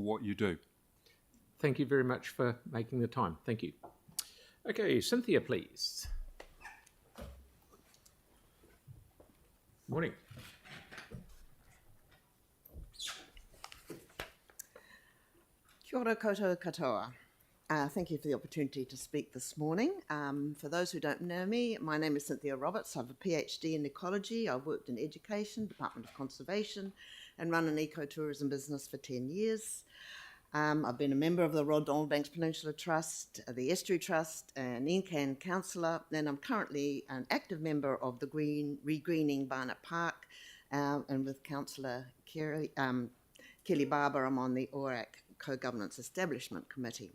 what you do. Thank you very much for making the time. Thank you. Okay, Cynthia, please. Morning. Kia ora koutou katoa. Thank you for the opportunity to speak this morning. For those who don't know me, my name is Cynthia Roberts. I have a PhD in ecology. I've worked in education, Department of Conservation, and run an ecotourism business for 10 years. I've been a member of the Rod Donald Banks Peninsula Trust, the Estuary Trust, an NCAN councillor, and I'm currently an active member of the Regreening Barnett Park, and with Councillor Kelly Barber, I'm on the ORAC Co-Governance Establishment Committee.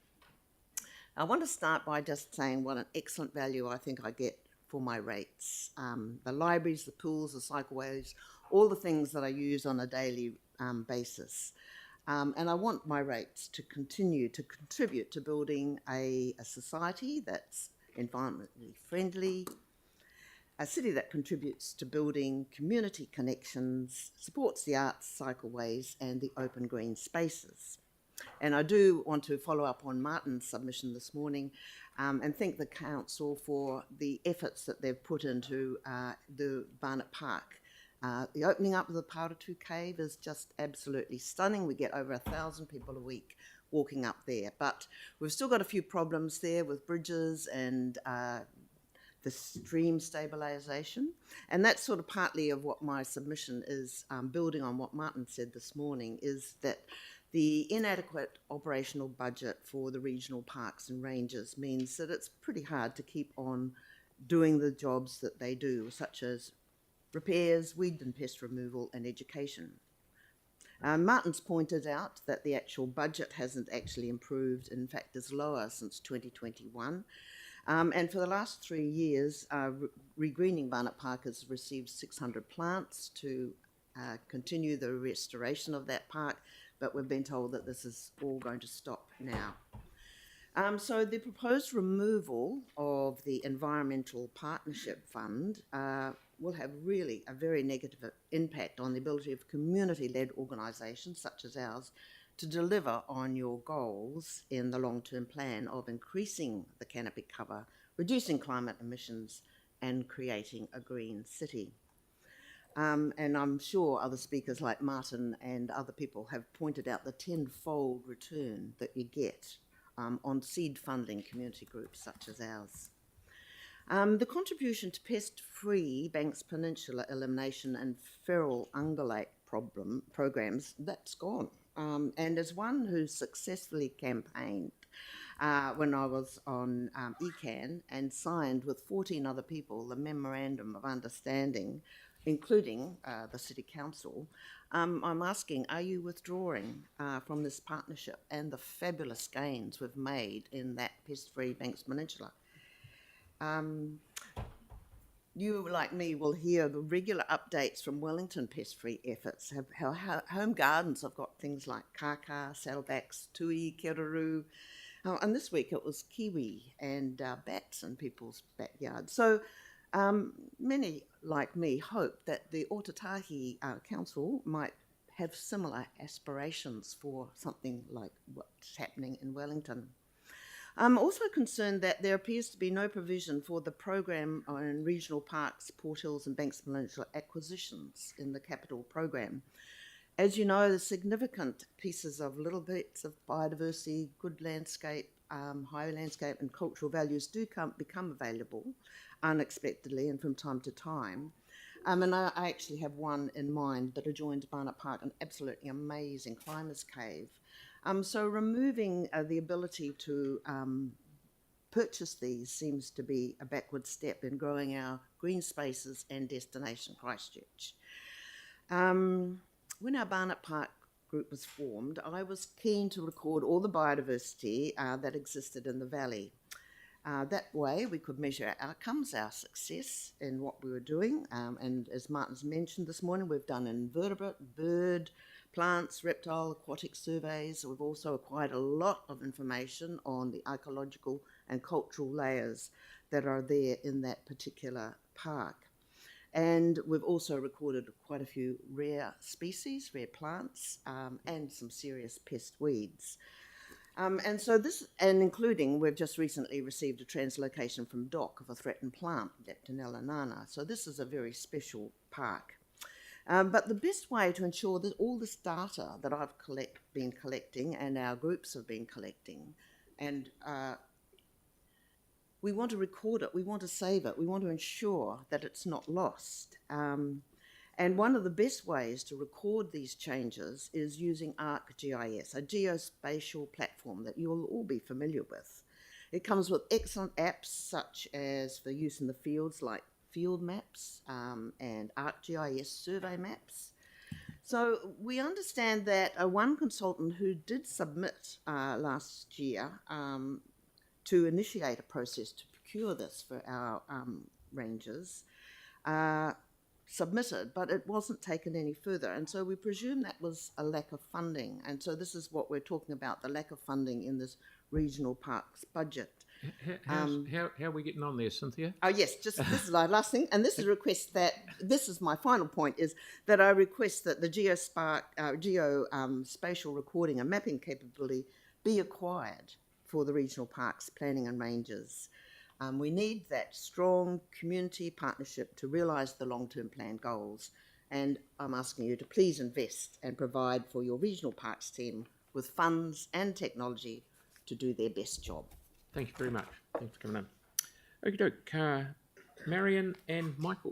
I want to start by just saying what an excellent value I think I get for my rates. The libraries, the pools, the cycleways, all the things that I use on a daily basis. And I want my rates to continue to contribute to building a society that's environmentally friendly, a city that contributes to building community connections, supports the arts, cycleways, and the open green spaces. And I do want to follow up on Martin's submission this morning and thank the council for the efforts that they've put into the Barnett Park. The opening up of the Paratū Cave is just absolutely stunning. We get over 1,000 people a week walking up there, but we've still got a few problems there with bridges and the stream stabilisation, and that's sort of partly of what my submission is, building on what Martin said this morning, is that the inadequate operational budget for the regional parks and ranges means that it's pretty hard to keep on doing the jobs that they do, such as repairs, weed and pest removal, and education. Martin's pointed out that the actual budget hasn't actually improved, in fact is lower since 2021. And for the last 3 years, Regreening Barnett Park has received 600 plants to continue the restoration of that park, but we've been told that this is all going to stop now. So the proposed removal of the Environmental Partnership Fund will have really a very negative impact on the ability of community-led organisations such as ours to deliver on your goals in the long-term plan of increasing the canopy cover, reducing climate emissions, and creating a green city. And I'm sure other speakers like Martin and other people have pointed out the tenfold return that you get on seed funding community groups such as ours. The contribution to pest-free Banks Peninsula elimination and feral ungulate programs, that's gone. And as one who successfully campaigned when I was on ECAN and signed with 14 other people the Memorandum of Understanding, including the City Council, I'm asking, are you withdrawing from this partnership and the fabulous gains we've made in that pest-free Banks Peninsula? You, like me, will hear the regular updates from Wellington pest-free efforts. How home gardens have got things like kaka, saddlebacks, tui, keruru, and this week it was kiwi and bats in people's backyards. So many, like me, hope that the Otatahi Council might have similar aspirations for something like what's happening in Wellington. I'm also concerned that there appears to be no provision for the program on regional parks, Port Hills and Banks Peninsula acquisitions in the capital program. As you know, the significant pieces of little bits of biodiversity, good landscape, high landscape and cultural values do become available unexpectedly and from time to time. And I actually have one in mind that adjoins Barnett Park, an absolutely amazing climbers cave. So removing the ability to purchase these seems to be a backward step in growing our green spaces and destination Christchurch. When our Barnett Park group was formed, I was keen to record all the biodiversity that existed in the valley. That way we could measure our outcomes, our success in what we were doing. And as Martin's mentioned this morning, we've done invertebrate, bird, plants, reptile, aquatic surveys. We've also acquired a lot of information on the ecological and cultural layers that are there in that particular park. And we've also recorded quite a few rare species, rare plants, and some serious pest weeds. And so this, and including, we've just recently received a translocation from DOC of a threatened plant, Leptonella nana. So this is a very special park. But the best way to ensure that all this data that I've been collecting and our groups have been collecting, and we want to record it, we want to save it, we want to ensure that it's not lost. And one of the best ways to record these changes is using ArcGIS, a geospatial platform that you'll all be familiar with. It comes with excellent apps such as for use in the fields like field maps and ArcGIS survey maps. So we understand that one consultant who did submit last year to initiate a process to procure this for our rangers submitted, but it wasn't taken any further. And so we presume that was a lack of funding. And so this is what we're talking about, the lack of funding in this regional parks budget. How are we getting on there, Cynthia? Oh yes, just this is our last thing, and this is a request that, this is my final point, is that I request that the geospatial recording and mapping capability be acquired for the regional parks planning and ranges. We need that strong community partnership to realise the long-term plan goals, and I'm asking you to please invest and provide for your regional parks team with funds and technology to do their best job. Thank you very much. Thanks for coming in. Okie doke. Marion and Michael.